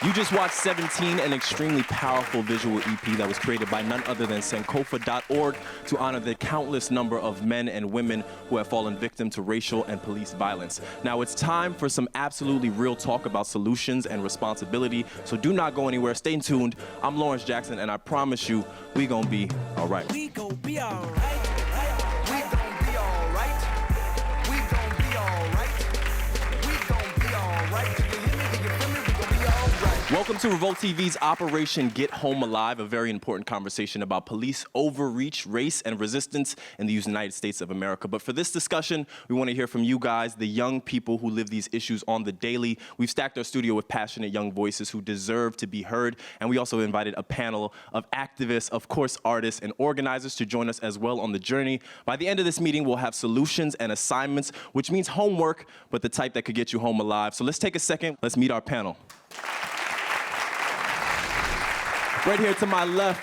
You just watched 17, an extremely powerful visual EP that was created by none other than Sankofa.org to honor the countless number of men and women who have fallen victim to racial and police violence. Now it's time for some absolutely real talk about solutions and responsibility, so do not go anywhere. Stay tuned. I'm Lawrence Jackson, and I promise you, we gonna be all right. We gon' be all right. We gon' be all right. We gon' be all right. We gon' be all right. Do you hear me? Do you feel me? We gon' be all right. Welcome to Revolt TV's Operation Get Home Alive, a very important conversation about police overreach, race, and resistance in the United States of America. But for this discussion, we want to hear from you guys, the young people who live these issues on the daily. We've stacked our studio with passionate young voices who deserve to be heard, and we also invited a panel of activists, of course, artists, and organizers to join us as well on the journey. By the end of this meeting, we'll have solutions and assignments, which means homework, but the type that could get you home alive. So let's take a second. Let's meet our panel. Right here to my left,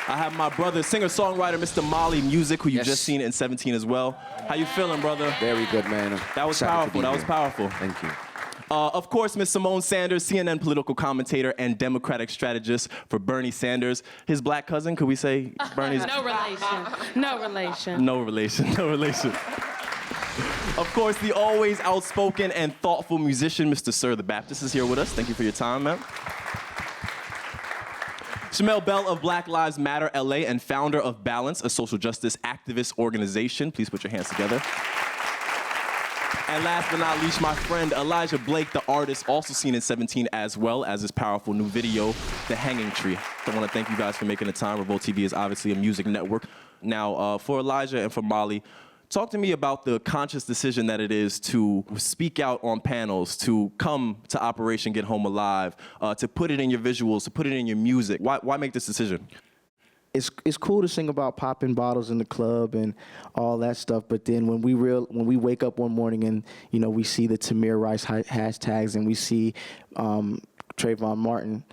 I have my brother, singer-songwriter, Mr. Molly Music, who you've just seen in 17 as well. How you feeling, brother? Very good, man. That was powerful. That was powerful. Thank you. Of course, Ms. Simone Sanders, CNN political commentator and Democratic strategist for Bernie Sanders. His black cousin, could we say Bernie's? No relation. No relation. No relation. No relation. Of course, the always outspoken and thoughtful musician, Mr. Sir the Baptist, is here with us. Thank you for your time, man. Shamel Bell of Black Lives Matter LA and founder of Balance, a social justice activist organization. Please put your hands together. And last but not least, my friend Elijah Blake, the artist, also seen in 17 as well as his powerful new video, The Hanging Tree. I want to thank you guys for making the time. Revolt TV is obviously a music network. Now, for Elijah and for Molly, talk to me about the conscious decision that it is to speak out on panels, to come to Operation Get Home Alive, to put it in your visuals, to put it in your music. Why make this decision? It's cool to sing about popping bottles in the club and all that stuff, but then when we wake up one morning and we see the Tamir Rice hashtags and we see Trayvon Martin,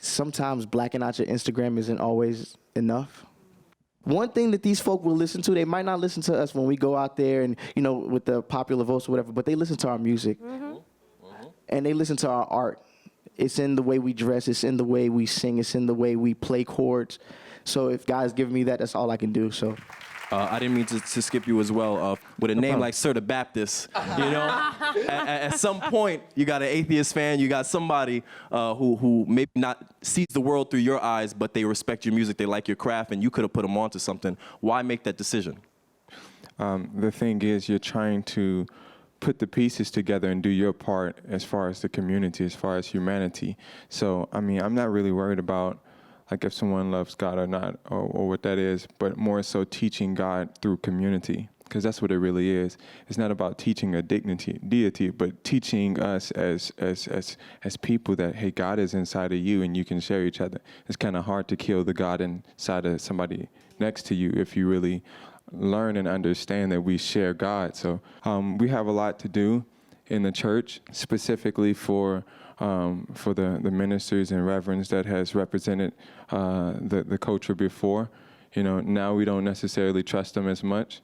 sometimes blacking out your Instagram isn't always enough. One thing that these folk will listen to, they might not listen to us when we go out there and, with the popular votes or whatever, but they listen to our music. And they listen to our art. It's in the way we dress, it's in the way we sing, it's in the way we play chords. So if God's giving me that, that's all I can do, so. I didn't mean to skip you as well. With a name like Sir the Baptist, at some point, you got an atheist fan, you got somebody who maybe not sees the world through your eyes, but they respect your music, they like your craft, and you could have put them onto something. Why make that decision? The thing is, you're trying to put the pieces together and do your part as far as the community, as far as humanity. So, I mean, I'm not really worried about like if someone loves God or not, or what that is, but more so teaching God through community, because that's what it really is. It's not about teaching a deity, but teaching us as people that, hey, God is inside of you and you can share each other. It's kind of hard to kill the God inside of somebody next to you if you really learn and understand that we share God. So we have a lot to do in the church, specifically for the ministers and reverends that has represented the culture before. Now we don't necessarily trust them as much,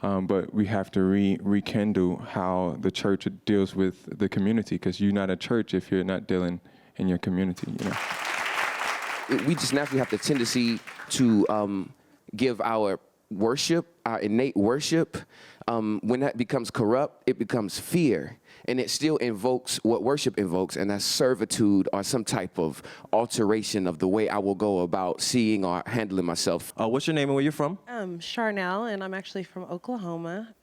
but we have to rekindle how the church deals with the community, because you're not a church if you're not dealing in your community. We just naturally have the tendency to give our worship, our innate worship, when that becomes corrupt, it becomes fear. And it still invokes what worship invokes, and that's servitude or some type of alteration of the way I will go about seeing or handling myself. What's your name and where you're from? Charnel, and I'm actually from Oklahoma.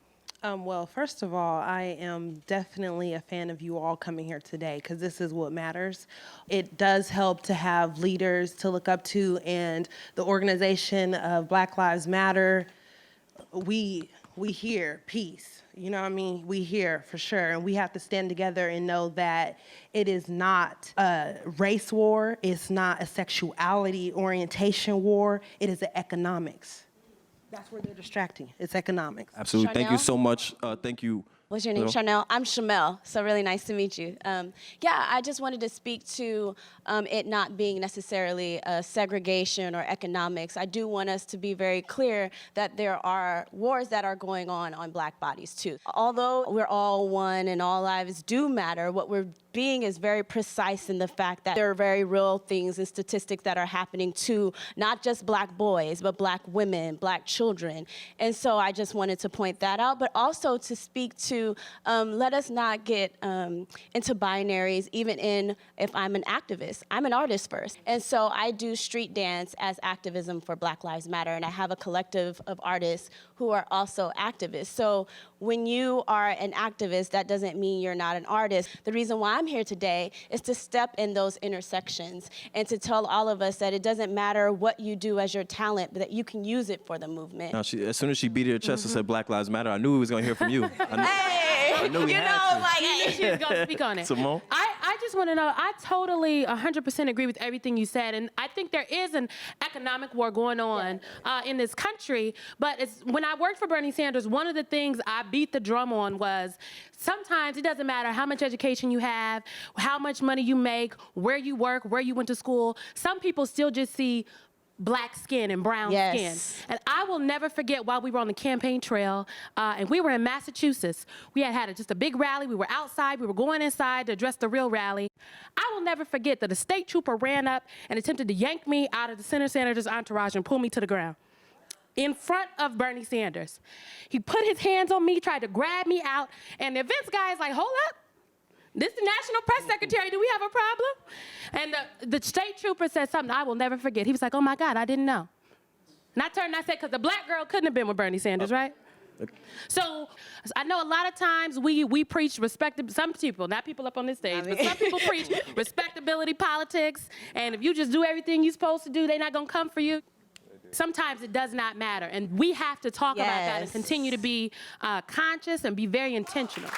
Well, first of all, I am definitely a fan of you all coming here today, because this is what matters. It does help to have leaders to look up to, and the organization of Black Lives Matter, we hear peace. You know what I mean? We here for sure, and we have to stand together and know that it is not a race war, it's not a sexuality orientation war, it is an economics. That's where they're distracting. It's economics. Absolutely. Charnel? Thank you so much. Thank you. What's your name? Charnel. I'm Shamel, so really nice to meet you. Yeah, I just wanted to speak to it not being necessarily segregation or economics. I do want us to be very clear that there are wars that are going on black bodies too. Although we're all one and all lives do matter, what we're being is very precise in the fact that there are very real things and statistics that are happening to not just black boys, but black women, black children. And so I just wanted to point that out, but also to speak to, let us not get into binaries, even in if I'm an activist. I'm an artist first. And so I do street dance as activism for Black Lives Matter, and I have a collective of artists who are also activists. So when you are an activist, that doesn't mean you're not an artist. The reason why I'm here today is to step in those intersections and to tell all of us that it doesn't matter what you do as your talent, but that you can use it for the movement. Now, as soon as she beat her chest and said Black Lives Matter, I knew we was going to hear from you. I knew we you had know, to. like, She was going to speak on it. Simone? I just want to know, I totally 100% agree with everything you said. And I think there is an economic war going on in this country. But when I worked for Bernie Sanders, one of the things I beat the drum on was sometimes it doesn't matter how much education you have, how much money you make, where you work, where you went to school. Some people still just see black skin and brown skin. And I will never forget while we were on the campaign trail, and we were in Massachusetts. We had just a big rally. We were outside. We were going inside to address the real rally. I will never forget that a state trooper ran up and attempted to yank me out of the senator's entourage and pull me to the ground in front of Bernie Sanders. He put his hands on me, tried to grab me out, and the events guy is like, hold up. This is the National Press Secretary. Do we have a problem? And the state trooper said something I will never forget. He was like, oh, my God, I didn't know. And I turned and I said, because the black girl couldn't have been with Bernie Sanders, right? So I know a lot of times we preach some people, not people up on this stage, but some people preach respectability politics, and if you just do everything you're supposed to do, they're not going to come for you. Sometimes it does not matter, and we have to talk about that and continue to be conscious and be very intentional.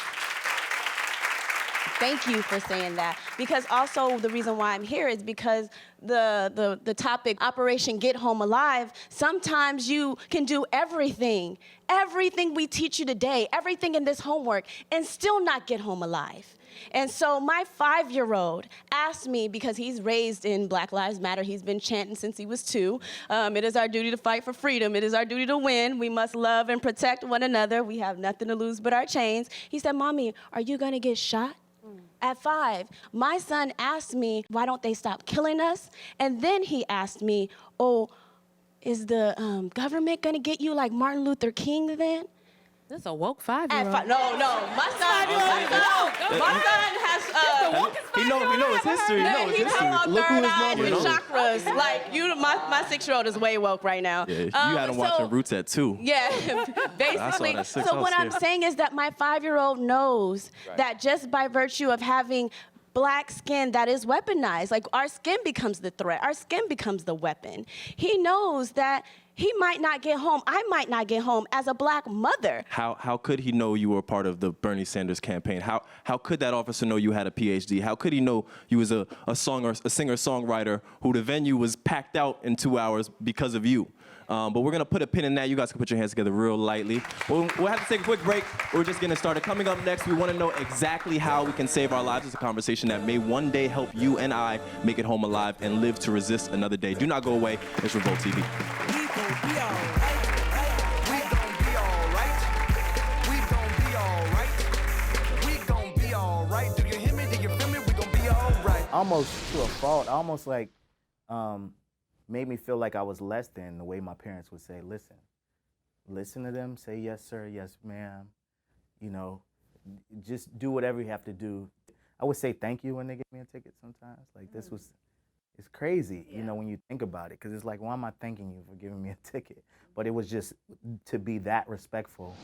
Thank you for saying that. Because also the reason why I'm here is because the topic, Operation Get Home Alive, sometimes you can do everything we teach you today, everything in this homework, and still not get home alive. And so my 5-year-old asked me, because he's raised in Black Lives Matter, he's been chanting since he was 2, it is our duty to fight for freedom, it is our duty to win, we must love and protect one another, we have nothing to lose but our chains. He said, Mommy, are you gonna get shot? At 5, my son asked me, why don't they stop killing us? And then he asked me, oh, is the government gonna get you like Martin Luther King then? This is a woke 5-year-old. No, my son has, He know his history. he's talking about Look who third his eye mama and is. chakras. Like, my 6-year-old is way woke right now. Yeah, you had him watching Roots at 2. Yeah, basically. that 6. So what I'm saying is that my 5-year-old knows that just by virtue of having black skin that is weaponized, like our skin becomes the threat, our skin becomes the weapon. He knows that he might not get home, I might not get home as a black mother. How could he know you were part of the Bernie Sanders campaign? How could that officer know you had a PhD? How could he know you was a singer-songwriter who the venue was packed out in 2 hours because of you? But we're gonna put a pin in that. You guys can put your hands together real lightly. We'll have to take a quick break. We're just getting started. Coming up next, we wanna know exactly how we can save our lives. It's a conversation that may one day help you and I make it home alive and live to resist another day. Do not go away. It's Revolt TV. We gon' be alright. We gon' be alright. We gon' be alright. We gon' be alright. Do you hear me? Do you feel me? We gon' be alright. Almost to a fault, almost like made me feel like I was less than, the way my parents would say, listen to them, say yes sir, yes ma'am, you know, just do whatever you have to do. I would say thank you when they give me a ticket sometimes. Like it's crazy, you know, when you think about it, because it's like, why am I thanking you for giving me a ticket? But it was just to be that respectful.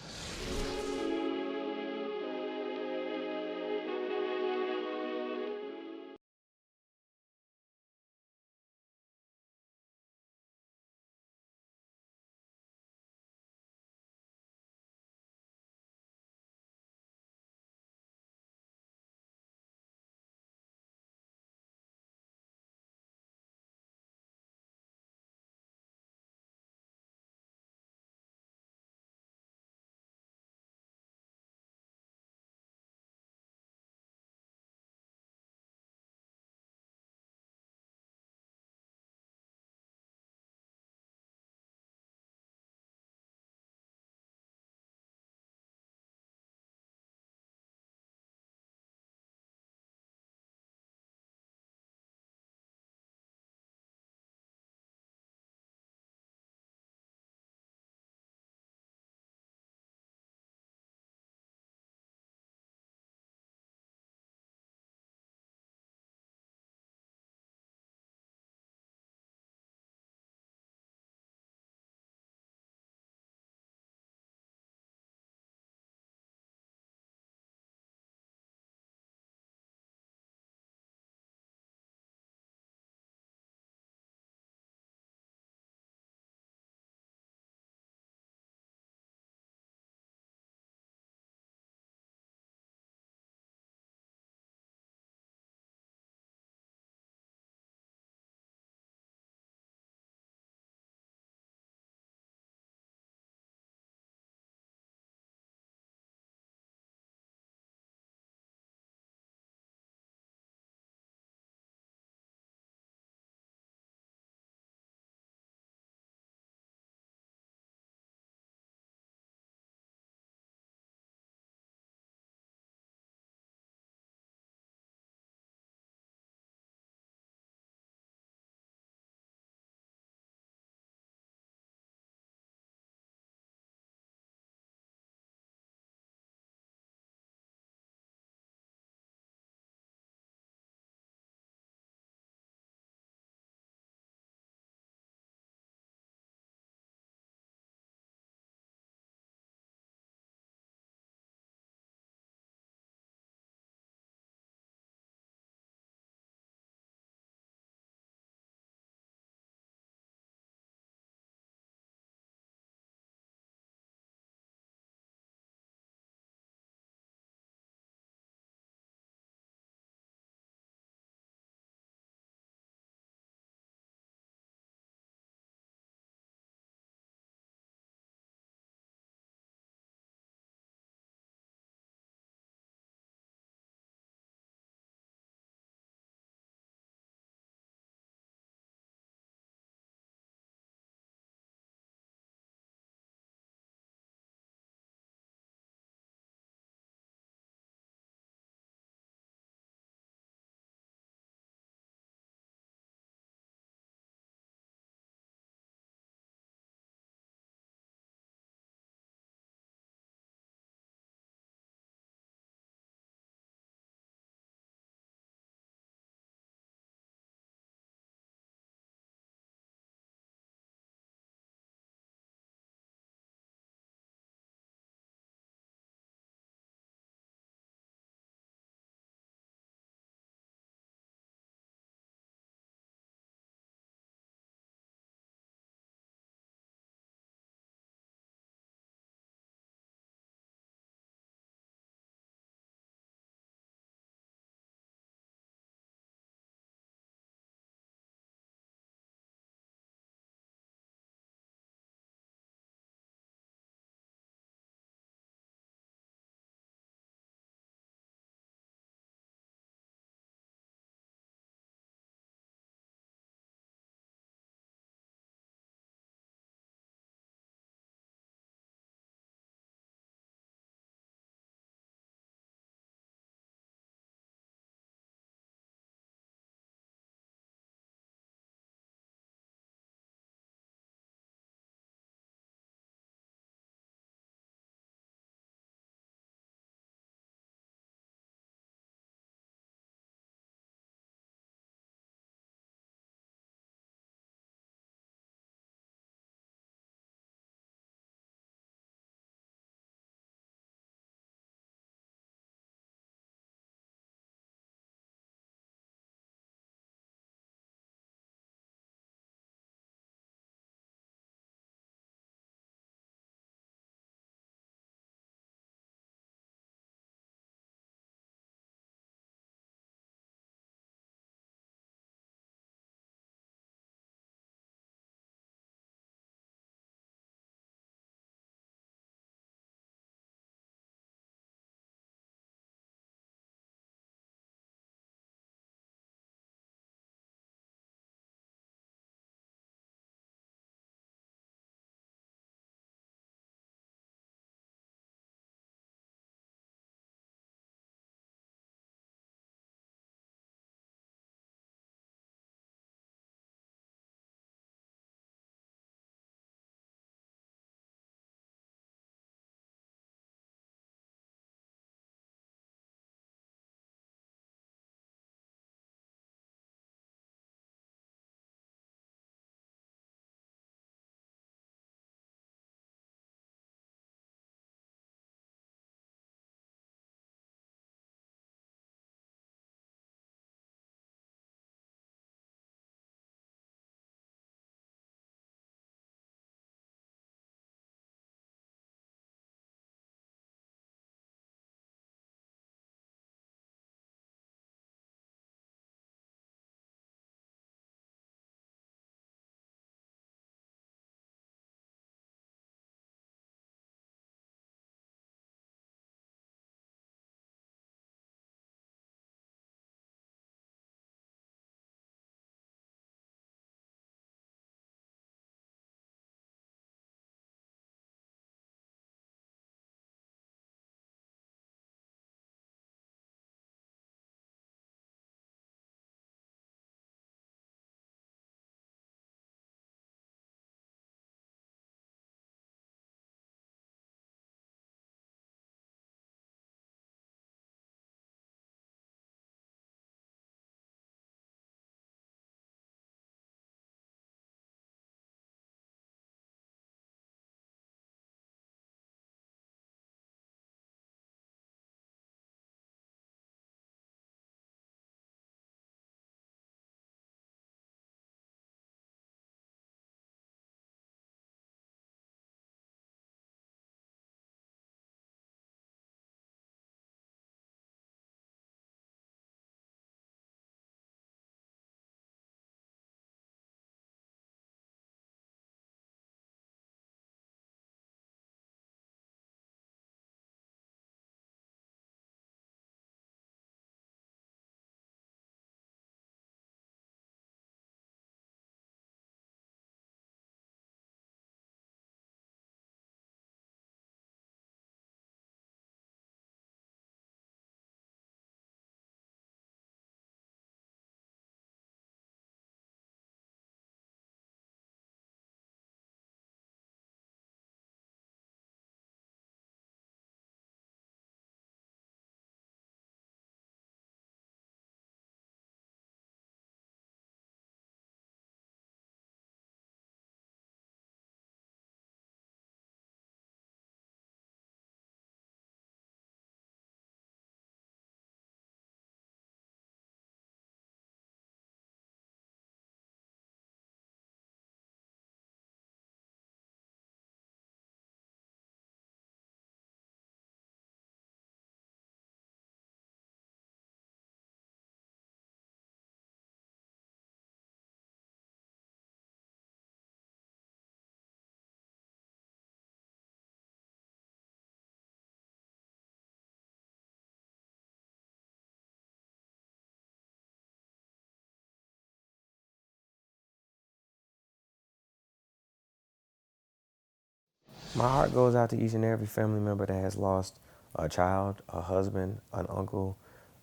My heart goes out to each and every family member that has lost a child, a husband, an uncle,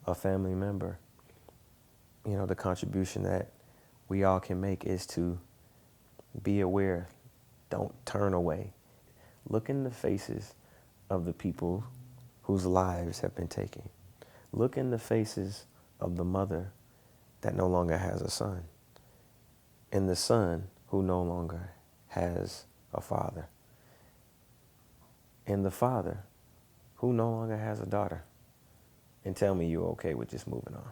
a family member. You know, the contribution that we all can make is to be aware. Don't turn away. Look in the faces of the people whose lives have been taken. Look in the faces of the mother that no longer has a son, and the son who no longer has a father, and the father who no longer has a daughter, and tell me you're okay with just moving on.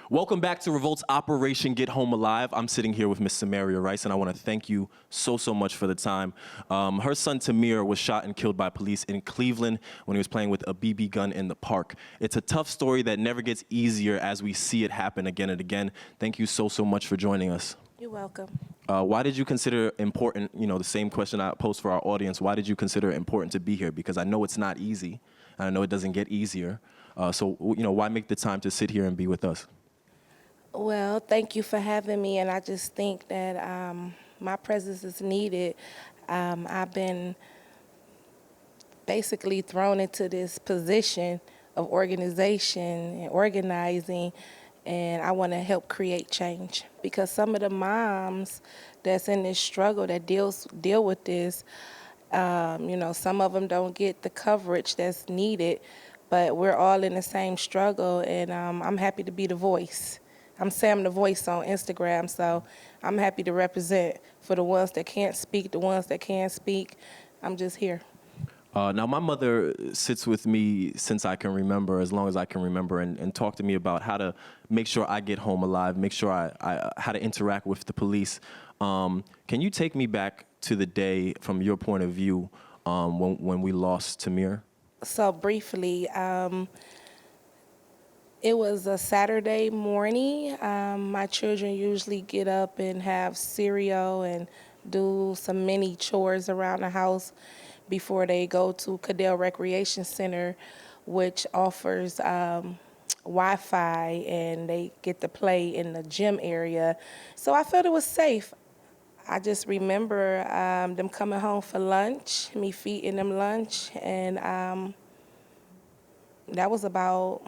Welcome back to Revolt's Operation Get Home Alive. I'm sitting here with Miss Samaria Rice, and I want to thank you so much for the time. Her son Tamir was shot and killed by police in Cleveland when he was playing with a BB gun in the park. It's a tough story that never gets easier as we see it happen again and again. Thank you so much for joining us. You're welcome. Why did you consider important, the same question I posed for our audience, why did you consider it important to be here? Because I know it's not easy, and I know it doesn't get easier. So why make the time to sit here and be with us? Well, thank you for having me, and I just think that my presence is needed. I've been basically thrown into this position of organization and organizing, and I want to help create change. Because some of the moms that's in this struggle that deal with this, some of them don't get the coverage that's needed, but we're all in the same struggle, and I'm happy to be the voice. I'm Sam the Voice on Instagram, so I'm happy to represent for the ones that can't speak, the ones that can speak. I'm just here. Now, my mother sits with me since I can remember, as long as I can remember, and talk to me about how to make sure I get home alive, make sure how to interact with the police. Can you take me back to the day from your point of view when we lost Tamir? So briefly, it was a Saturday morning. My children usually get up and have cereal and do some mini chores around the house before they go to Cadell Recreation Center, which offers Wi-Fi, and they get to play in the gym area. So I felt it was safe. I just remember them coming home for lunch, me feeding them lunch, and that was about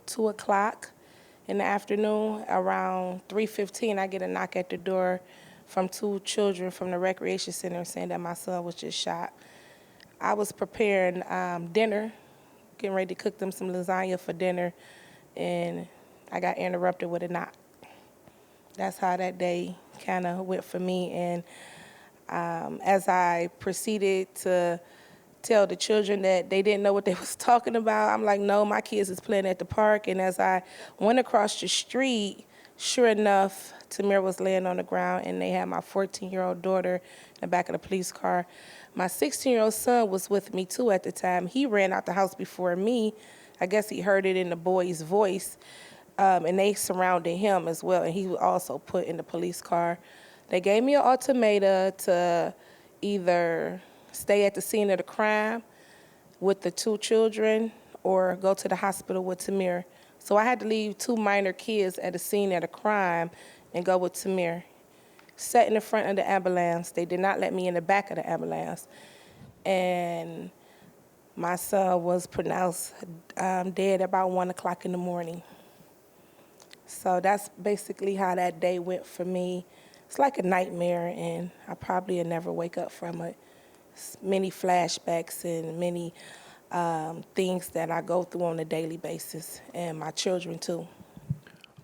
2 o'clock in the afternoon. Around 3:15, I get a knock at the door from 2 children from the recreation center saying that my son was just shot. I was preparing dinner, getting ready to cook them some lasagna for dinner, and I got interrupted with a knock. That's how that day kind of went for me. And as I proceeded to tell the children that they didn't know what they was talking about, I'm like, no, my kids is playing at the park. And as I went across the street, sure enough, Tamir was laying on the ground, and they had my 14-year-old daughter in the back of the police car. My 16-year-old son was with me too at the time. He ran out the house before me. I guess he heard it in the boy's voice, and they surrounded him as well, and he was also put in the police car. They gave me an ultimatum to either stay at the scene of the crime with the 2 children or go to the hospital with Tamir. So I had to leave 2 minor kids at the scene of the crime and go with Tamir. Sat in the front of the ambulance. They did not let me in the back of the ambulance. And my son was pronounced dead about 1 o'clock in the morning. So that's basically how that day went for me. It's like a nightmare, and I probably will never wake up from it. Many flashbacks and many things that I go through on a daily basis, and my children too.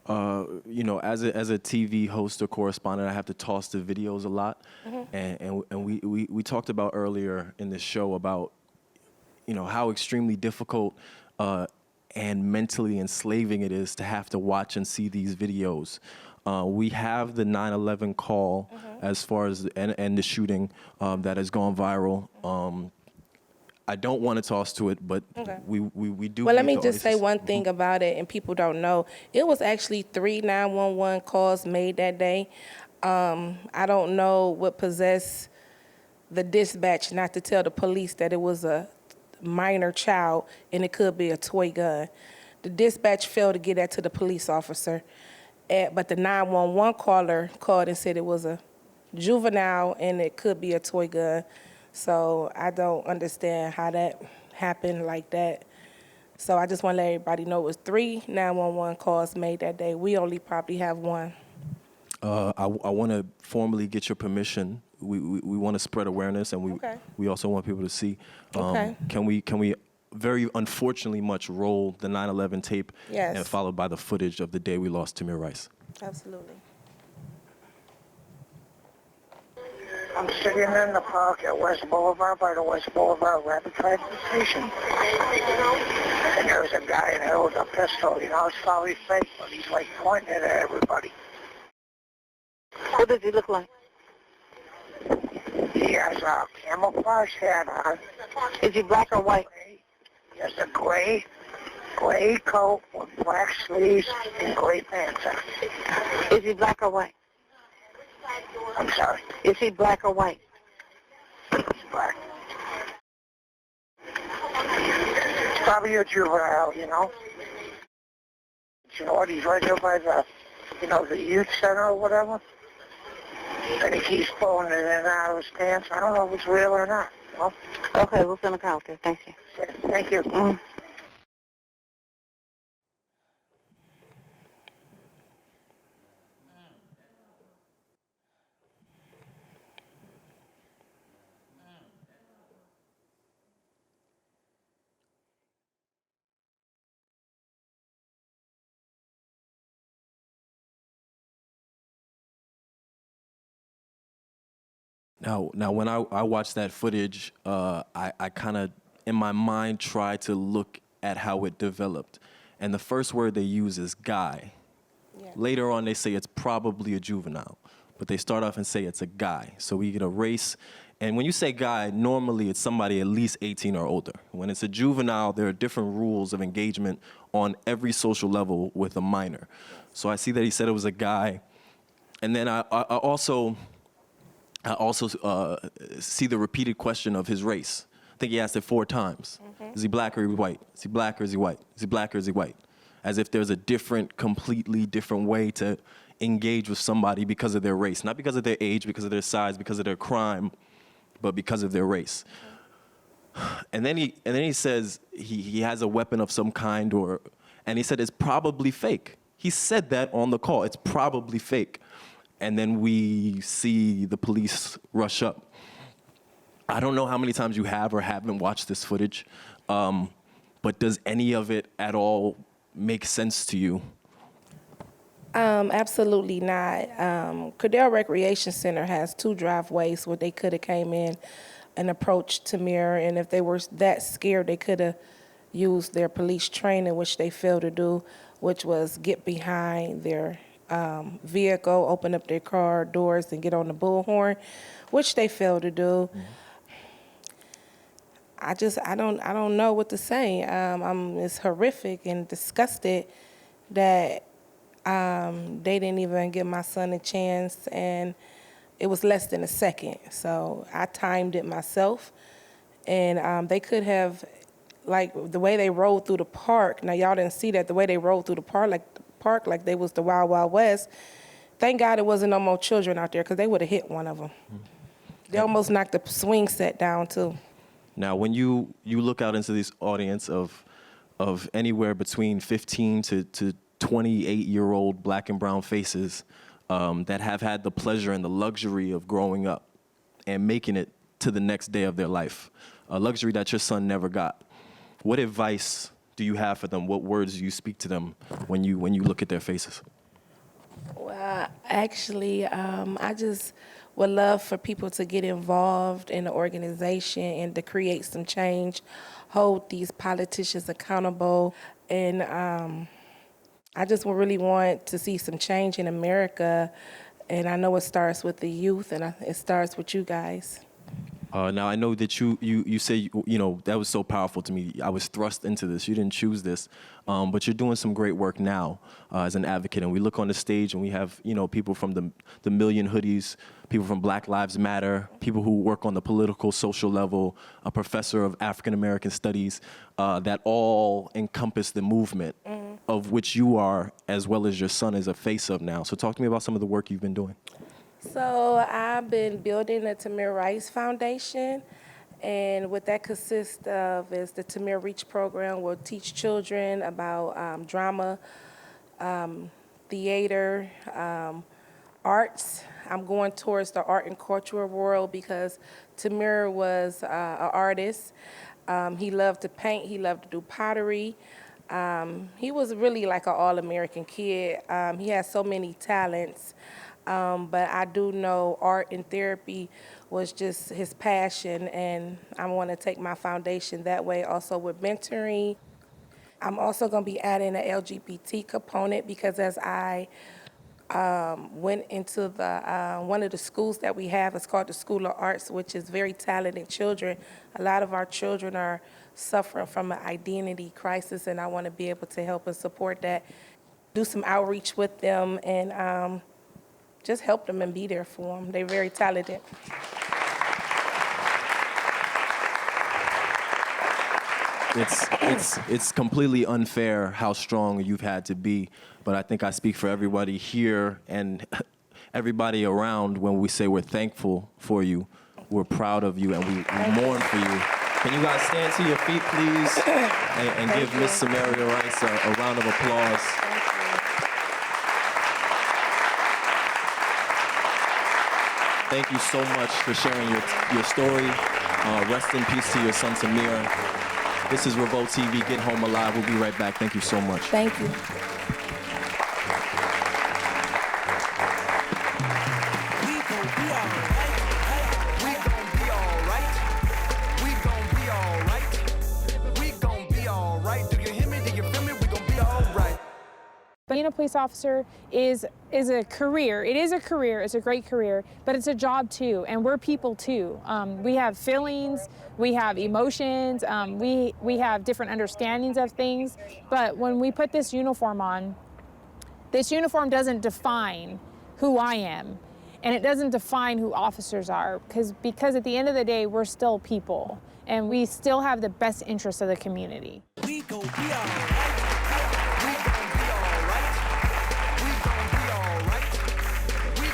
As a TV host or correspondent, I have to toss the videos a lot, and we talked about earlier in this show about how extremely difficult and mentally enslaving it is to have to watch and see these videos. We have the 9/11 call as far as and the shooting that has gone viral. I don't want to toss to it, but we do. Well, let me just say one thing about it, and people don't know. It was actually 3 911 calls made that day. I don't know what possessed the dispatch not to tell the police that it was a minor child and it could be a toy gun. The dispatch failed to get that to the police officer. But the 911 caller called and said it was a juvenile and it could be a toy gun. So I don't understand how that happened like that. So I just want to let everybody know it was 3 911 calls made that day. We only probably have 1. I want to formally get your permission. We want to spread awareness, and we also want people to see. Okay. Can we very unfortunately much roll the 9/11 tape, Yes. and followed by the footage of the day we lost Tamir Rice? Absolutely. I'm sitting in the park at West Boulevard by the West Boulevard Rapid Transit Station. And there was a guy in there with a pistol. You know, it's probably fake, but he's like pointing it at everybody. What does he look like? He has a camouflage hat on. Is he black or white? He has a gray coat with black sleeves and gray pants on. Is he black or white? I'm sorry. Is he black or white? He's black. It's probably a juvenile, you know. You know what? He's right there by the, the youth center or whatever. And he keeps pulling it in and out of his pants. I don't know if it's real or not. You know? Okay, we'll send a call there. Thank you. Okay, thank you. Mm. Now, when I watched that footage, I kind of, in my mind, tried to look at how it developed. And the first word they use is guy. Yeah. Later on, they say it's probably a juvenile. But they start off and say it's a guy. So we get a race. And when you say guy, normally it's somebody at least 18 or older. When it's a juvenile, there are different rules of engagement on every social level with a minor. So I see that he said it was a guy. And then I also see the repeated question of his race. I think he asked it 4 times. Mm-hmm. Is he black or is he white? Is he black or is he white? Is he black or is he white? As if there's a completely different way to engage with somebody because of their race. Not because of their age, because of their size, because of their crime, but because of their race. Mm-hmm. And then he says he has a weapon of some kind, and he said it's probably fake. He said that on the call. It's probably fake. And then we see the police rush up. I don't know how many times you have or haven't watched this footage, but does any of it at all make sense to you? Absolutely not. Cordell Recreation Center has 2 driveways where they could have came in and approached Tamir, and if they were that scared, they could have used their police training, which they failed to do, which was get behind their vehicle, open up their car doors, and get on the bullhorn, which they failed to do. Mm-hmm. I don't know what to say. It's horrific and disgusted that they didn't even give my son a chance, and it was less than a second. So I timed it myself, and they could have, like the way they rode through the park. Now y'all didn't see that, the way they rode through the park like they was the Wild Wild West. Thank God it wasn't no more children out there, because they would have hit one of them. They almost knocked the swing set down too. Now, when you look out into this audience of anywhere between 15 to 28-year-old black and brown faces that have had the pleasure and the luxury of growing up and making it to the next day of their life, a luxury that your son never got, what advice do you have for them? What words do you speak to them when you look at their faces? Well, actually, I just would love for people to get involved in the organization and to create some change, hold these politicians accountable, and I just really want to see some change in America, and I know it starts with the youth, and it starts with you guys. Now I know that you say that was so powerful to me. I was thrust into this. You didn't choose this, but you're doing some great work now as an advocate. And we look on the stage and we have people from the Million Hoodies, people from Black Lives Matter, people who work on the political, social level, a professor of African American Studies, that all encompass the movement of which you are, as well as your son, is a face of now. So talk to me about some of the work you've been doing. So I've been building the Tamir Rice Foundation, and what that consists of is the Tamir Reach program will teach children about drama, theater, arts. I'm going towards the art and cultural world because Tamir was an artist. He loved to paint, he loved to do pottery. He was really like an all-American kid. He has so many talents. But I do know art and therapy was just his passion, and I want to take my foundation that way, also with mentoring. I'm also going to be adding an LGBT component because as I went into the one of the schools that we have, it's called the School of Arts, which is very talented children. A lot of our children are suffering from an identity crisis, and I want to be able to help and support that, do some outreach with them, and just help them and be there for them. They're very talented. It's completely unfair how strong you've had to be, but I think I speak for everybody here and everybody around when we say we're thankful for you, we're proud of you, and we mourn for you. Can you guys stand to your feet, please, and give Miss Samaria Rice a round of applause. Thank you so much for sharing your story. Rest in peace to your son, Tamir. This is Revolt TV, Get Home Alive. We'll be right back. Thank you so much. Thank you. Being a police officer is a career. It is a career. It's a great career, but it's a job too, and we're people too. We have feelings, we have emotions, we have different understandings of things. But when we put this uniform on, this uniform doesn't define who I am, and it doesn't define who officers are, because at the end of the day, we're still people, and we still have the best interests of the community. We gon' be alright. We gon' be alright. We gon' be alright.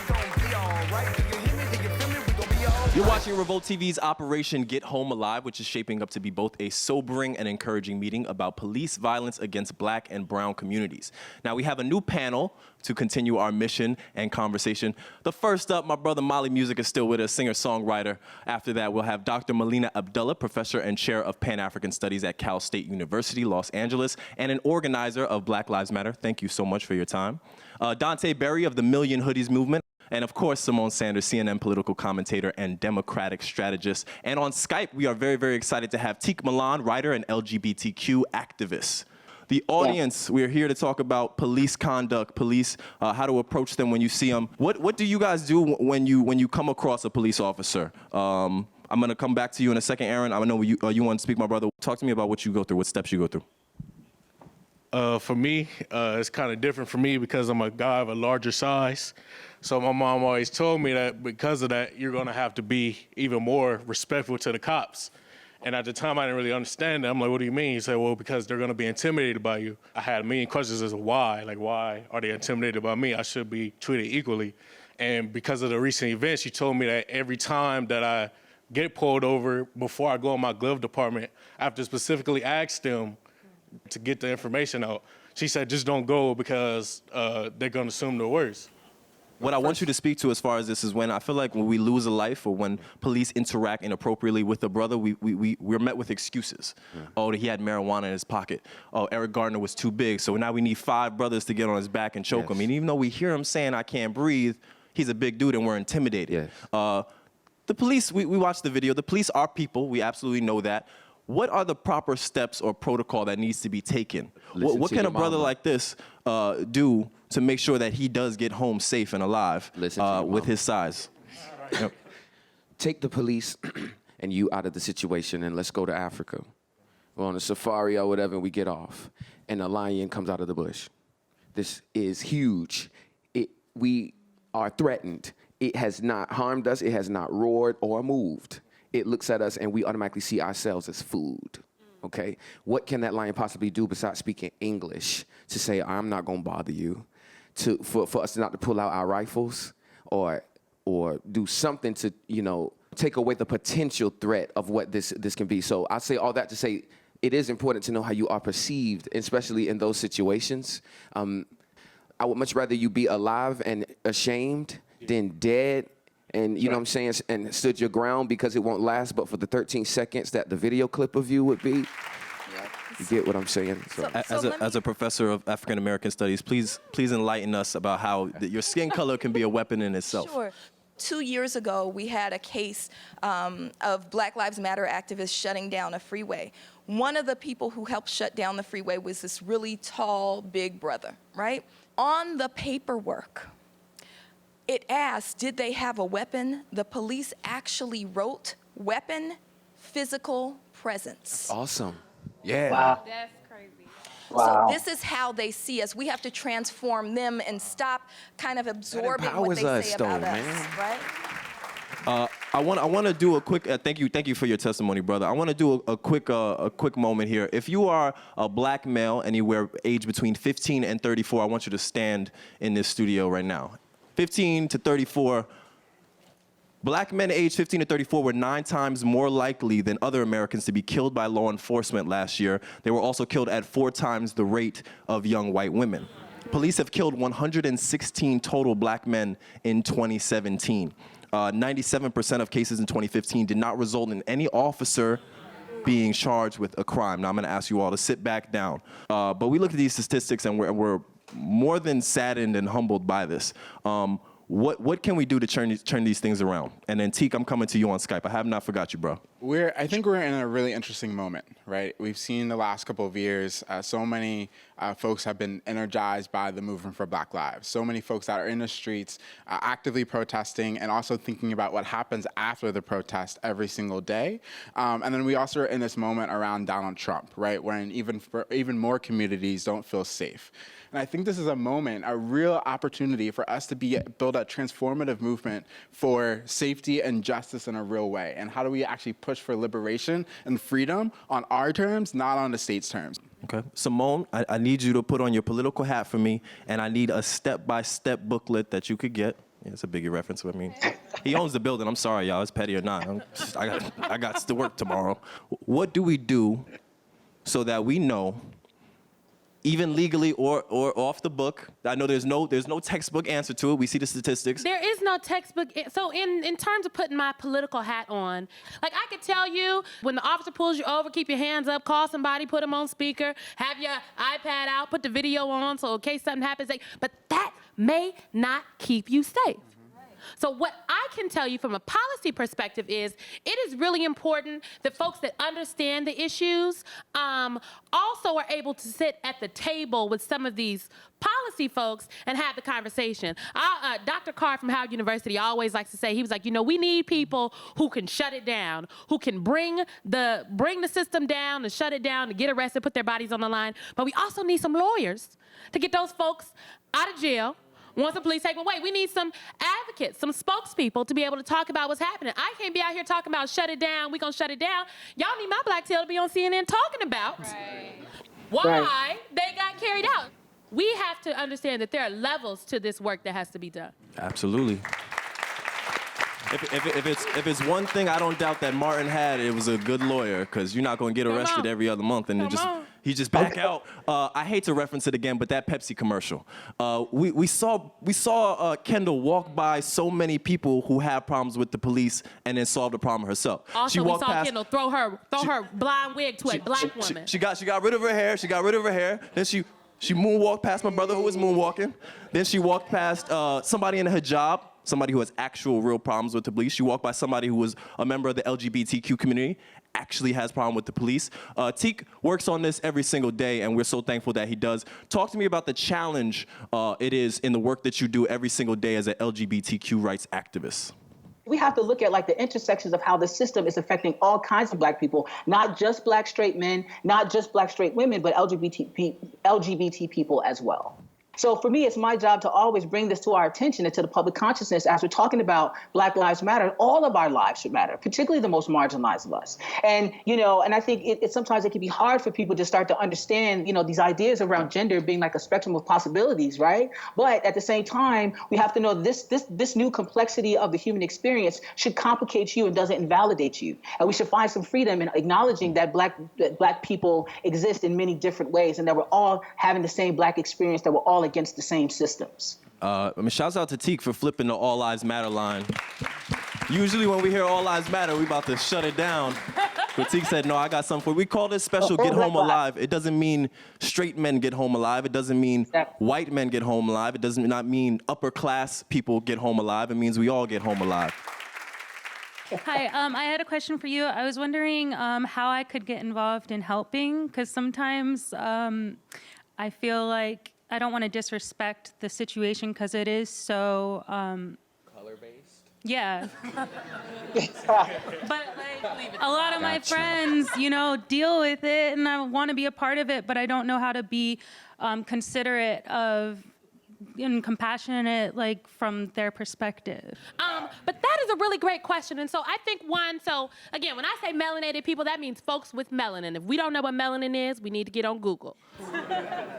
We gon' be alright. Do you hear me? Do you feel me? We gon' be alright. You're watching Revolt TV's Operation Get Home Alive, which is shaping up to be both a sobering and encouraging meeting about police violence against Black and brown communities. Now, we have a new panel to continue our mission and conversation. The first up, my brother Mali Music is still with us, singer-songwriter. After that, we'll have Dr. Melina Abdullah, professor and chair of Pan-African Studies at Cal State University, Los Angeles, and an organizer of Black Lives Matter. Thank you so much for your time. Dante Berry of the Million Hoodies movement. And of course, Simone Sanders, CNN political commentator and Democratic strategist. And on Skype, we are very, very excited to have Teek Milan, writer and LGBTQ activist. The audience, we're here to talk about police conduct, police, how to approach them when you see them. What do you guys do when you come across a police officer? I'm gonna come back to you in a second, Aaron. I know you want to speak, my brother. Talk to me about what you go through, what steps you go through. For me, it's kind of different for me because I'm a guy of a larger size. So my mom always told me that because of that, you're gonna have to be even more respectful to the cops. And at the time, I didn't really understand that. I'm like, what do you mean? He said, well, because they're gonna be intimidated by you. I had a million questions as to why. Like, why are they intimidated by me? I should be treated equally. And because of the recent events, she told me that every time that I get pulled over, before I go in my glove department, I have to specifically ask them to get the information out. She said, just don't go because they're gonna assume the worst. What I want you to speak to as far as this is when I feel like when we lose a life or when police interact inappropriately with a brother, we're met with excuses. Oh, he had marijuana in his pocket. Oh, Eric Gardner was too big, so now we need 5 brothers to get on his back and choke him. And even though we hear him saying, I can't breathe, he's a big dude and we're intimidated. The police, we watched the video. The police are people. We absolutely know that. What are the proper steps or protocol that needs to be taken? What can a brother like this do to make sure that he does get home safe and alive with his size? Take the police and you out of the situation, and let's go to Africa. We're on a safari or whatever, and we get off, and a lion comes out of the bush. This is huge. We are threatened. It has not harmed us. It has not roared or moved. It looks at us, and we automatically see ourselves as food. Okay? What can that lion possibly do besides speaking English to say, I'm not going to bother you, for us not to pull out our rifles or do something to, take away the potential threat of what this can be. So I say all that to say it is important to know how you are perceived, especially in those situations. I would much rather you be alive and ashamed than dead and, you know what I'm saying, and stood your ground because it won't last, but for the 13 seconds that the video clip of you would be. You get what I'm saying? So. As a professor of African American studies, please enlighten us about how your skin color can be a weapon in itself. Sure. 2 years ago, we had a case of Black Lives Matter activists shutting down a freeway. One of the people who helped shut down the freeway was this really tall, big brother, right? On the paperwork, it asked, did they have a weapon? The police actually wrote weapon, physical presence. Awesome. Yeah. Wow. That's crazy. So this is how they see us. We have to transform them and stop kind of absorbing what they say about us, right? I want to do a quick thank you for your testimony, brother. I want to do a quick moment here. If you are a black male and you wear age between 15 and 34, I want you to stand in this studio right now. 15 to 34. Black men aged 15 to 34 were 9 times more likely than other Americans to be killed by law enforcement last year. They were also killed at 4 times the rate of young white women. Police have killed 116 total black men in 2017. 97% of cases in 2015 did not result in any officer being charged with a crime. Now I'm gonna ask you all to sit back down. But we look at these statistics and we're more than saddened and humbled by this. What can we do to turn these things around? And then Teak, I'm coming to you on Skype. I have not forgot you, bro. I think we're in a really interesting moment, right? We've seen the last couple of years, so many folks have been energized by the movement for Black Lives. So many folks that are in the streets actively protesting and also thinking about what happens after the protest every single day. And then we also are in this moment around Donald Trump, right? Wherein even more communities don't feel safe. And I think this is a moment, a real opportunity for us to build a transformative movement for safety and justice in a real way. And how do we actually push for liberation and freedom on our terms, not on the state's terms? Okay. Simone, I need you to put on your political hat for me, and I need a step-by-step booklet that you could get. Yeah, it's a Biggie reference, but I mean, he owns the building. I'm sorry, y'all. It's petty or not. I got to work tomorrow. What do we do so that we know, even legally or off the book? I know there's no textbook answer to it. We see the statistics. There is no textbook. So in terms of putting my political hat on, like I could tell you when the officer pulls you over, keep your hands up, call somebody, put them on speaker, have your iPad out, put the video on so in case something happens. But that may not keep you safe. So what I can tell you from a policy perspective is it is really important that folks that understand the issues also are able to sit at the table with some of these policy folks and have the conversation. Dr. Carr from Howard University always likes to say, he was like, we need people who can shut it down, who can bring the system down and shut it down, to get arrested, put their bodies on the line. But we also need some lawyers to get those folks out of jail. Once the police take them away, we need some advocates, some spokespeople to be able to talk about what's happening. I can't be out here talking about shut it down, we gonna shut it down. Y'all need my black tail to be on CNN talking about why they got carried out. We have to understand that there are levels to this work that has to be done. Absolutely. If it's one thing I don't doubt that Martin had, it was a good lawyer, because you're not going to get arrested every other month and he just back out. I hate to reference it again, but that Pepsi commercial. We saw Kendall walk by so many people who have problems with the police and then solve the problem herself. Also, we saw Kendall throw her blind wig to a black woman. She got rid of her hair. Then she moonwalked past my brother who was moonwalking. Then she walked past somebody in a hijab, somebody who has actual real problems with the police. She walked by somebody who was a member of the LGBTQ community, actually has problem with the police. Teak works on this every single day, and we're so thankful that he does. Talk to me about the challenge it is in the work that you do every single day as an LGBTQ rights activist. We have to look at like the intersections of how the system is affecting all kinds of Black people, not just Black straight men, not just Black straight women, but LGBT people as well. So for me, it's my job to always bring this to our attention and to the public consciousness as we're talking about Black Lives Matter. All of our lives should matter, particularly the most marginalized of us. And, and I think sometimes it can be hard for people to start to understand, these ideas around gender being like a spectrum of possibilities, right? But at the same time, we have to know this new complexity of the human experience should complicate you and doesn't invalidate you. And we should find some freedom in acknowledging that Black people exist in many different ways and that we're all having the same Black experience, that we're all against the same systems. Shouts out to Teak for flipping the All Lives Matter line. Usually when we hear All Lives Matter, we about to shut it down. But Teak said, no, I got something for you. We call this special Get Home Alive. It doesn't mean straight men get home alive. It doesn't mean white men get home alive. It does not mean upper class people get home alive. It means we all get home alive. Hi, I had a question for you. I was wondering how I could get involved in helping, because sometimes I feel like I don't want to disrespect the situation because it is so color-based. Yeah. But a lot of my friends, deal with it, and I want to be a part of it, but I don't know how to be considerate of and compassionate, from their perspective. But that is a really great question. And so I think again, when I say melanated people, that means folks with melanin. If we don't know what melanin is, we need to get on Google.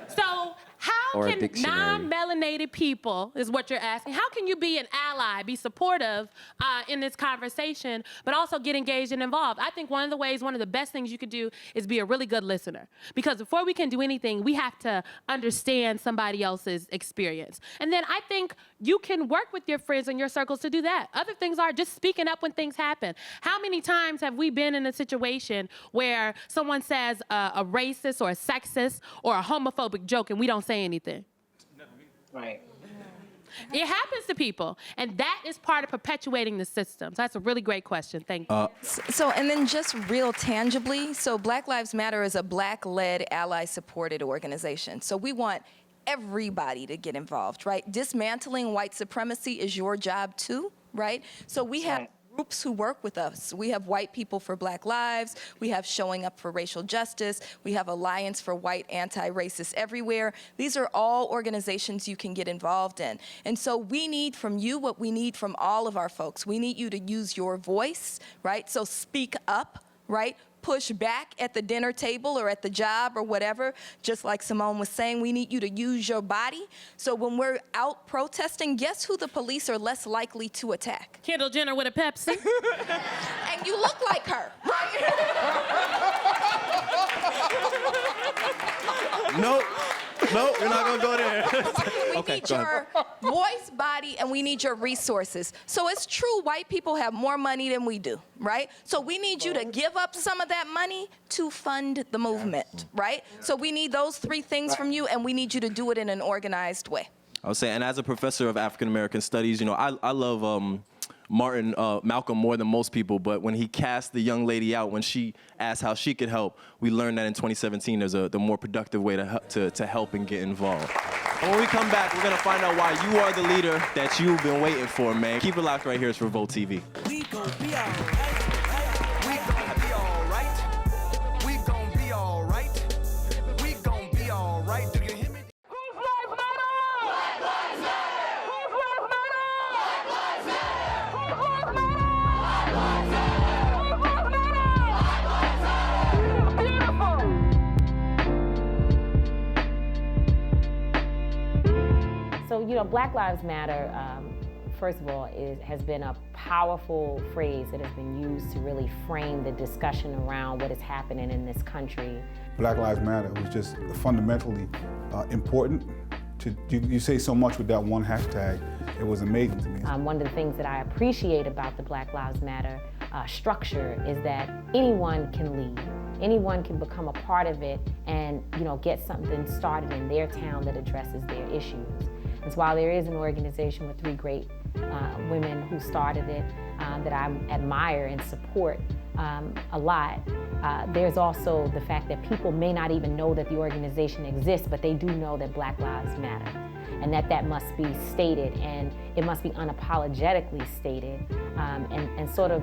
So how can non-melanated people, is what you're asking, how can you be an ally, be supportive in this conversation, but also get engaged and involved? I think one of the best things you could do is be a really good listener. Because before we can do anything, we have to understand somebody else's experience. And then I think you can work with your friends and your circles to do that. Other things are just speaking up when things happen. How many times have we been in a situation where someone says a racist or a sexist or a homophobic joke and we don't say anything? Right. It happens to people, and that is part of perpetuating the system. So that's a really great question. Thank you. And then just real tangibly, so Black Lives Matter is a Black-led, ally-supported organization. So we want everybody to get involved, right? Dismantling white supremacy is your job too, right? So we have groups who work with us. We have White People for Black Lives. We have Showing Up for Racial Justice. We have Alliance for White Anti-Racists Everywhere. These are all organizations you can get involved in. And so we need from you what we need from all of our folks. We need you to use your voice, right? So speak up, right? Push back at the dinner table or at the job or whatever. Just like Simone was saying, we need you to use your body. So when we're out protesting, guess who the police are less likely to attack? Kendall Jenner with a Pepsi. And you look like her, right? Nope, we're not gonna go there. We need your voice, body, and we need your resources. So it's true, white people have more money than we do, right? So we need you to give up some of that money to fund the movement, right? So we need those three things from you, and we need you to do it in an organized way. I was saying, and as a professor of African American studies, I love Malcolm more than most people, but when he cast the young lady out, when she asked how she could help, we learned that in 2017 there's the more productive way to help and get involved. And when we come back, we're gonna find out why you are the leader that you've been waiting for, man. Keep it locked right here. It's Revolt TV. We gon' be alright. We gon' be alright. We gon' be alright. We gon' be alright. Do you hear me? Whose lives matter? Black lives matter. Whose lives matter? Black lives matter. Whose lives matter? Black lives matter. Whose lives matter? Black lives matter. Beautiful. So, Black Lives Matter, first of all, has been a powerful phrase that has been used to really frame the discussion around what is happening in this country. Black Lives Matter was just fundamentally important. You say so much with that one hashtag. It was amazing to me. One of the things that I appreciate about the Black Lives Matter structure is that anyone can lead. Anyone can become a part of it and get something started in their town that addresses their issues. And so while there is an organization with three great women who started it that I admire and support a lot, there's also the fact that people may not even know that the organization exists, but they do know that Black Lives Matter. and that must be stated, and it must be unapologetically stated, and sort of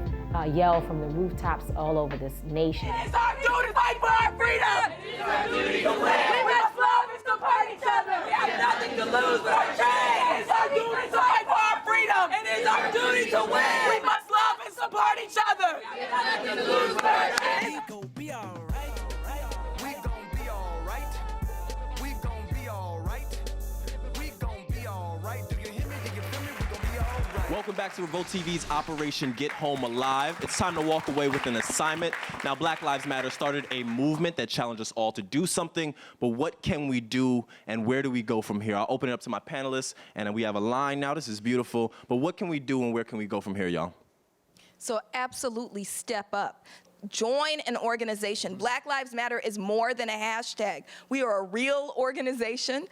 yell from the rooftops all over this nation. It's our duty to fight for our freedom! It is our duty to win! We must love and support each other! We have nothing to lose but our chains! It's our duty to fight for our freedom! It is our duty to win! We must love and support each other! We have nothing to lose but our chains! We gon' be alright. We gon' be alright. We gon' be alright. We gon' be alright. Do you hear me? Do you feel me? We gon' be alright. Welcome back to Revolt TV's Operation Get Home Alive. It's time to walk away with an assignment. Now, Black Lives Matter started a movement that challenged us all to do something, but what can we do and where do we go from here? I'll open it up to my panelists, and we have a line now. This is beautiful, but what can we do and where can we go from here, y'all? So absolutely step up. Join an organization. Black Lives Matter is more than a hashtag. We are a real organization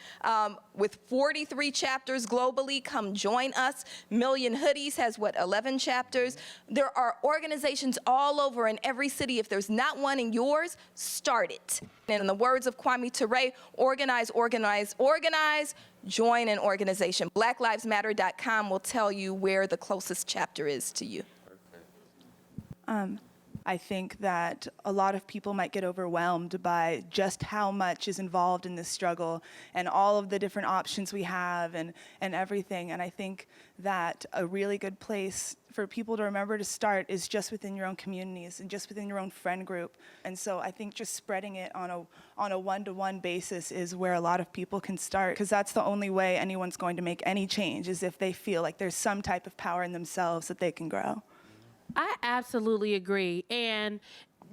with 43 chapters globally. Come join us. Million Hoodies has, 11 chapters? There are organizations all over in every city. If there's not one in yours, start it. And in the words of Kwame Ture, organize, organize, organize. Join an organization. BlackLivesMatter.com will tell you where the closest chapter is to you. I think that a lot of people might get overwhelmed by just how much is involved in this struggle and all of the different options we have and everything. And I think that a really good place for people to remember to start is just within your own communities and just within your own friend group. And so I think just spreading it on a one-to-one basis is where a lot of people can start, because that's the only way anyone's going to make any change, is if they feel like there's some type of power in themselves that they can grow. I absolutely agree. And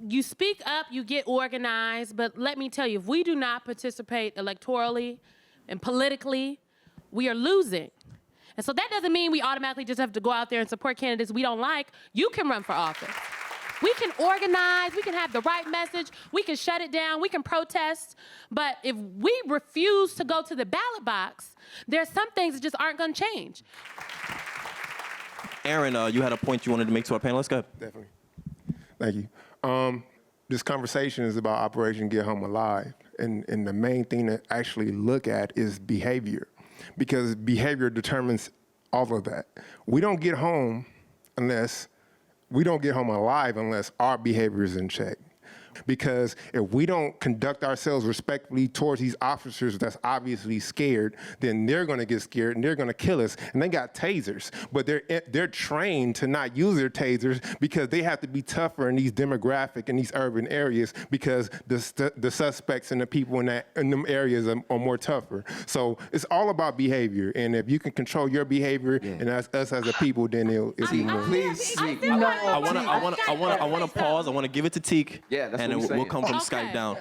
you speak up, you get organized, but let me tell you, if we do not participate electorally and politically, we are losing. And so that doesn't mean we automatically just have to go out there and support candidates we don't like. You can run for office. We can organize, we can have the right message, we can shut it down, we can protest, but if we refuse to go to the ballot box, there's some things that just aren't gonna change. Aaron, you had a point you wanted to make to our panelists. Go ahead. Definitely. Thank you. This conversation is about Operation Get Home Alive, and the main thing to actually look at is behavior, because behavior determines all of that. We don't get home alive unless our behavior is in check. Because if we don't conduct ourselves respectfully towards these officers that's obviously scared, then they're gonna get scared and they're gonna kill us. And they got tasers, but they're trained to not use their tasers because they have to be tougher in these demographic and these urban areas, because the suspects and the people in them areas are more tougher. So it's all about behavior. And if you can control your behavior and us as a people, then it'll be more. Please, I want to pause. I want to give it to Teak. Yeah, that's and what then we'll come from Skype down.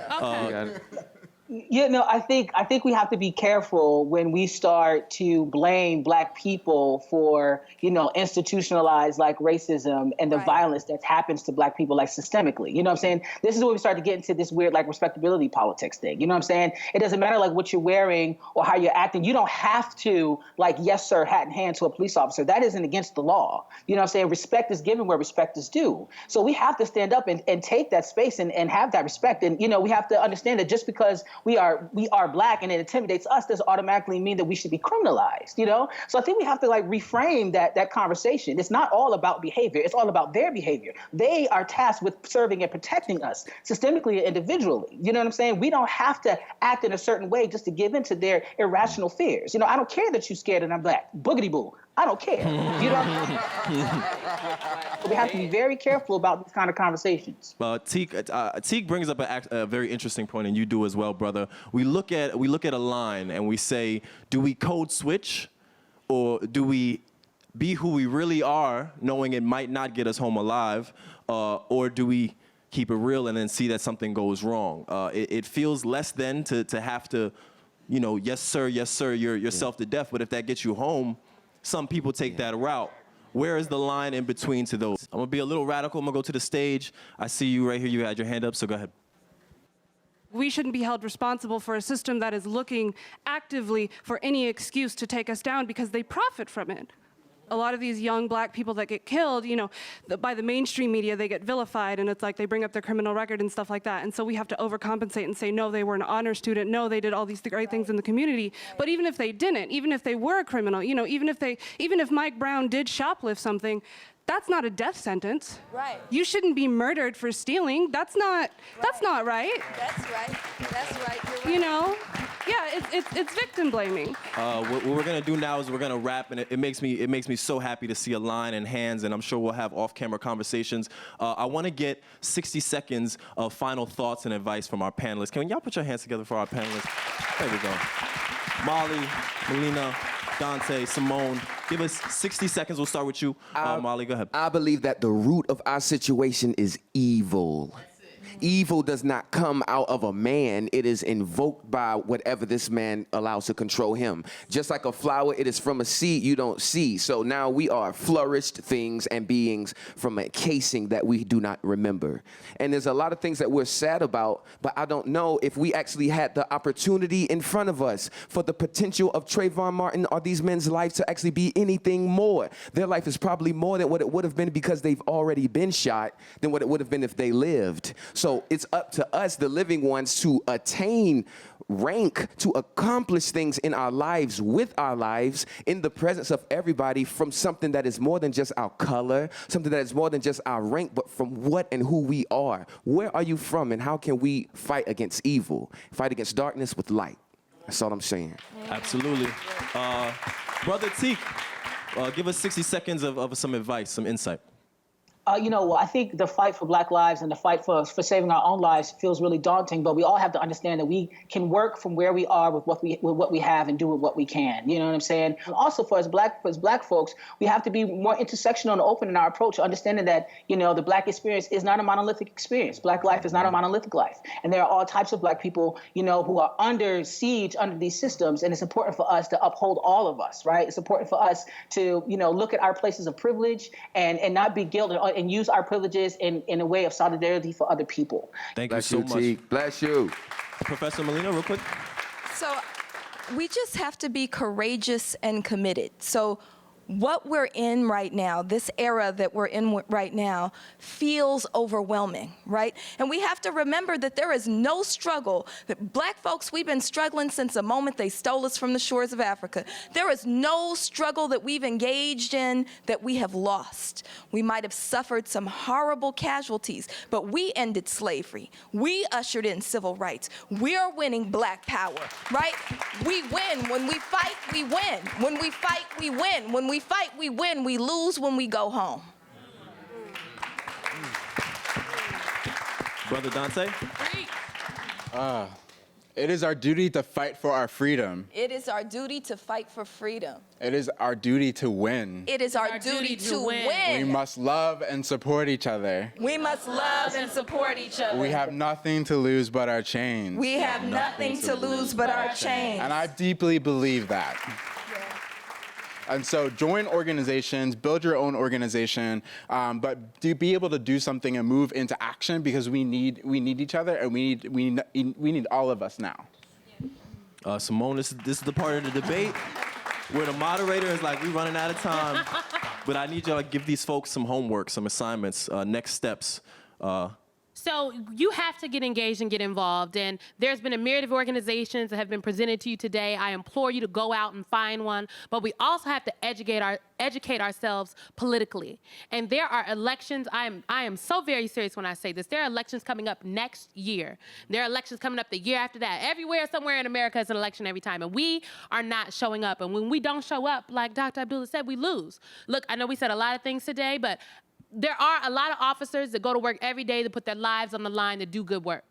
Yeah, no, I think we have to be careful when we start to blame Black people for, institutionalized like racism and the violence that happens to Black people like systemically. You know what I'm saying? This is where we start to get into this weird like respectability politics thing. You know what I'm saying? It doesn't matter like what you're wearing or how you're acting. You don't have to like yes sir hat in hand to a police officer. That isn't against the law. You know what I'm saying? Respect is given where respect is due. So we have to stand up and take that space and have that respect. And we have to understand that just because we are Black and it intimidates us doesn't automatically mean that we should be criminalized, So I think we have to like reframe that conversation. It's not all about behavior. It's all about their behavior. They are tasked with serving and protecting us systemically and individually. You know what I'm saying? We don't have to act in a certain way just to give in to their irrational fears. I don't care that you're scared and I'm Black. Boogity boo. I don't care. We have to be very careful about these kind of conversations. Teak brings up a very interesting point, and you do as well, brother. We look at a line and we say, do we code switch, or do we be who we really are, knowing it might not get us home alive, or do we keep it real and then see that something goes wrong? It feels less than to have to, yes sir, you're yourself to death. But if that gets you home, some people take that route. Where is the line in between to those? I'm gonna be a little radical. I'm gonna go to the stage. I see you right here. You had your hand up, so go ahead. We shouldn't be held responsible for a system that is looking actively for any excuse to take us down because they profit from it. a lot of these young black people that get killed, you know, by the mainstream media, they get vilified, and it's like they bring up their criminal record and stuff like that. And so we have to overcompensate and say, no, they were an honor student. No, they did all these great things in the community. But even if they didn't, even if they were a criminal, you know, even if Mike Brown did shoplift something, that's not a death sentence. Right. You shouldn't be murdered for stealing. That's not right. That's right. You're right. You know? Yeah, it's victim blaming. What we're gonna do now is we're gonna wrap, and it makes me so happy to see a line and hands, and I'm sure we'll have off-camera conversations. I want to get 60 seconds of final thoughts and advice from our panelists. Can y'all put your hands together for our panelists? There we go. Molly, Melina, Dante, Simone, give us 60 seconds. We'll start with you. Molly, go ahead. I believe that the root of our situation is evil. Evil does not come out of a man. It is invoked by whatever this man allows to control him. Just like a flower, it is from a seed you don't see. So now we are flourished things and beings from a casing that we do not remember. And there's a lot of things that we're sad about, but I don't know if we actually had the opportunity in front of us for the potential of Trayvon Martin or these men's lives to actually be anything more. Their life is probably more than what it would have been because they've already been shot than what it would have been if they lived. So it's up to us, the living ones, to attain rank, to accomplish things in our lives, with our lives, in the presence of everybody, from something that is more than just our color, something that is more than just our rank, but from what and who we are. Where are you from, and how can we fight against evil? Fight against darkness with light. That's all I'm saying. Absolutely. Brother Teak, give us 60 seconds of some advice, some insight. You know, I think the fight for Black lives and the fight for saving our own lives feels really daunting, but we all have to understand that we can work from where we are with what we have and do with what we can. You know what I'm saying? And also, for us black folks, we have to be more intersectional and open in our approach, understanding that, you know, the Black experience is not a monolithic experience. Black life is not a monolithic life. And there are all types of Black people, you know, who are under siege under these systems. And it's important for us to uphold all of us, right? It's important for us to, you know, look at our places of privilege and not be guilty and use our privileges in a way of solidarity for other people. Thank you so much. Bless you. Professor Melina, real quick. So we just have to be courageous and committed. So what we're in right now, this era that we're in right now, feels overwhelming, right? And we have to remember that there is no struggle, that Black folks, we've been struggling since the moment they stole us from the shores of Africa. There is no struggle that we've engaged in that we have lost. We might have suffered some horrible casualties, but we ended slavery. We ushered in civil rights. We're winning Black power, right? We win. When we fight, we win. When we fight, we win. When we fight, we win. We lose when we go home. Brother Dante? It is our duty to fight for our freedom. It is our duty to fight for freedom. It is our duty to win. It is our duty to win. We must love and support each other. We must love and support each other. We have nothing to lose but our chains. We have nothing to lose but our chains. And I deeply believe that. And so join organizations, build your own organization, but be able to do something and move into action, because we need each other, and we need all of us now. Simone, this is the part of the debate where the moderator is like, we running out of time, but I need y'all to give these folks some homework, some assignments, next steps. So you have to get engaged and get involved. And there's been a myriad of organizations that have been presented to you today. I implore you to go out and find one. But we also have to educate ourselves politically. And there are elections. I am so very serious when I say this. There are elections coming up next year. There are elections coming up the year after that. Everywhere, somewhere in America is an election every time. And we are not showing up. And when we don't show up, like Dr. Abdullah said, we lose. Look, I know we said a lot of things today, but there are a lot of officers that go to work every day to put their lives on the line to do good work.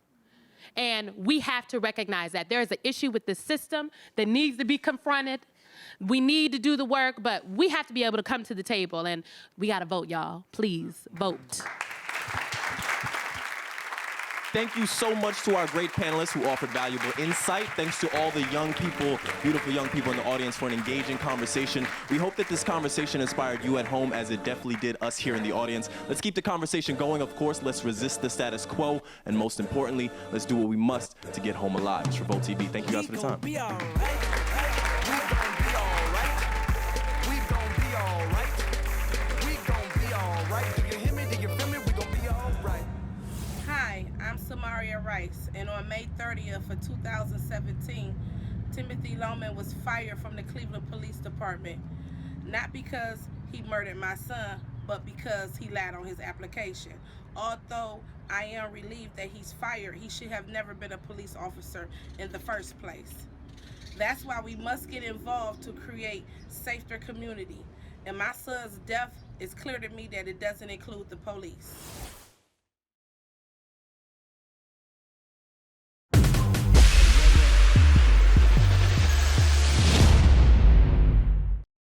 And we have to recognize that there is an issue with the system that needs to be confronted. We need to do the work, but we have to be able to come to the table, and we got to vote, y'all. Please vote. Thank you so much to our great panelists who offered valuable insight. Thanks to all the young people, beautiful young people in the audience, for an engaging conversation. We hope that this conversation inspired you at home as it definitely did us here in the audience. Let's keep the conversation going, of course. Let's resist the status quo. And most importantly, let's do what we must to get home alive. It's Revolt TV. Thank you guys for the time. We gon' be all right. We gon' be all right. 30th of 2017, Timothy Loman was fired from the Cleveland Police Department, not because he murdered my son, but because he lied on his application. Although I am relieved that he's fired, he should have never been a police officer in the first place. That's why we must get involved to create safer community. And my son's death, it's clear to me that it doesn't include the police.